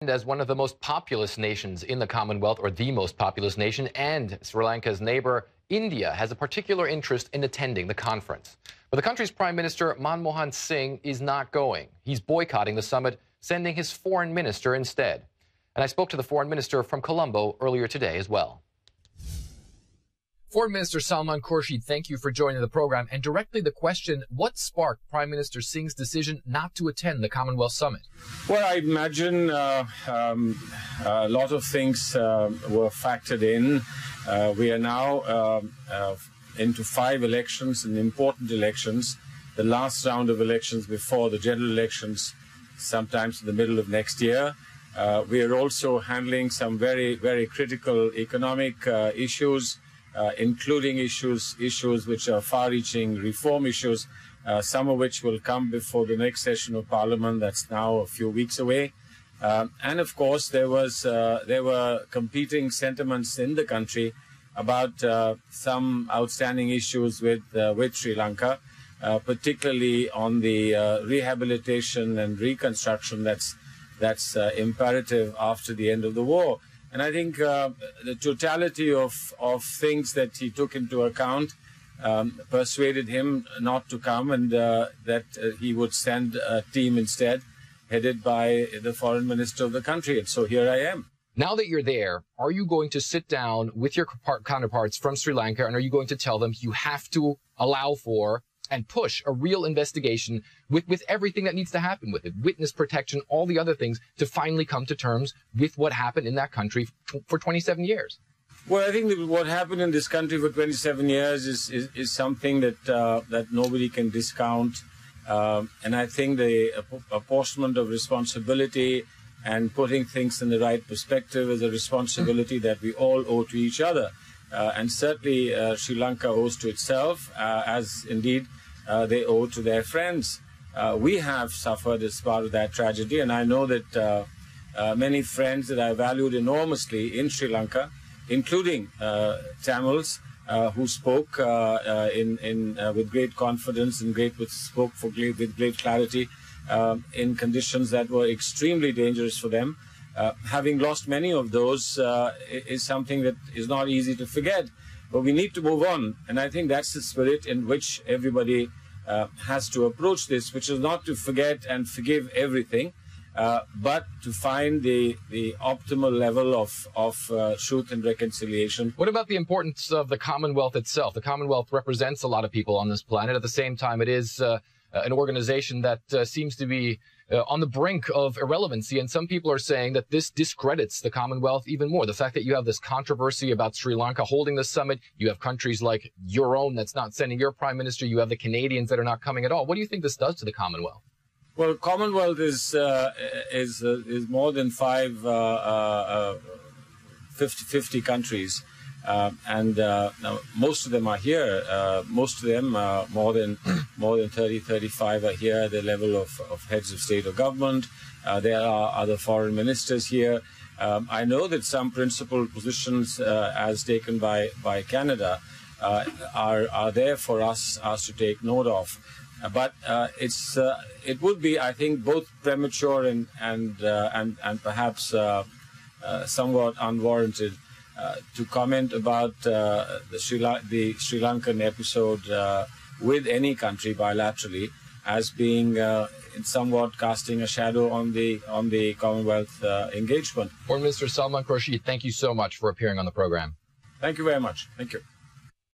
As one of the most populous nations in the Commonwealth, or the most populous nation, and Sri Lanka's neighbor, India, has a particular interest in attending the conference. But the country's Prime Minister, Manmohan Singh, is not going. He's boycotting the summit, sending his foreign minister instead. And I spoke to the foreign minister from Colombo earlier today as well. Foreign Minister Salman Khurshid, thank you for joining the program. And directly the question, what sparked Prime Minister Singh's decision not to attend the Commonwealth Summit? Well, I imagine a lot of things were factored in. We are now into 5 elections, and important elections. The last round of elections before the general elections, sometimes in the middle of next year. We are also handling some very, very critical economic issues, including issues which are far-reaching reform issues, some of which will come before the next session of Parliament that's now a few weeks away. And of course, there were competing sentiments in the country about some outstanding issues with Sri Lanka, particularly on the rehabilitation and reconstruction that's imperative after the end of the war. And I think the totality of things that he took into account persuaded him not to come, and that he would send a team instead, headed by the foreign minister of the country. And so here I am. Now that you're there, are you going to sit down with your counterparts from Sri Lanka, and are you going to tell them you have to allow for and push a real investigation with everything that needs to happen with it, witness protection, all the other things, to finally come to terms with what happened in that country for 27 years? Well, I think that what happened in this country for 27 years is something that nobody can discount. And I think the apportionment of responsibility and putting things in the right perspective is a responsibility that we all owe to each other. And certainly Sri Lanka owes to itself, as indeed they owe to their friends. We have suffered as part of that tragedy, and I know that many friends that I valued enormously in Sri Lanka, including Tamils, who spoke with great confidence and spoke with great clarity in conditions that were extremely dangerous for them. Having lost many of those is something that is not easy to forget, but we need to move on. And I think that's the spirit in which everybody has to approach this, which is not to forget and forgive everything, but to find the optimal level of truth and reconciliation. What about the importance of the Commonwealth itself? The Commonwealth represents a lot of people on this planet. At the same time, it is an organization that seems to be on the brink of irrelevancy, and some people are saying that this discredits the Commonwealth even more. The fact that you have this controversy about Sri Lanka holding the summit, you have countries like your own that's not sending your prime minister, you have the Canadians that are not coming at all. What do you think this does to the Commonwealth? Well, Commonwealth is more than 50 countries. And now most of them are here. Most of them, more than 30, 35 are here at the level of heads of state or government. There are other foreign ministers here. I know that some principal positions, as taken by Canada, are there for us to take note of. But it would be, I think, both premature and perhaps somewhat unwarranted to comment about the Sri Lankan episode with any country bilaterally as being somewhat casting a shadow on the Commonwealth engagement. Foreign Minister Salman Khurshid, thank you so much for appearing on the program. Thank you very much. Thank you.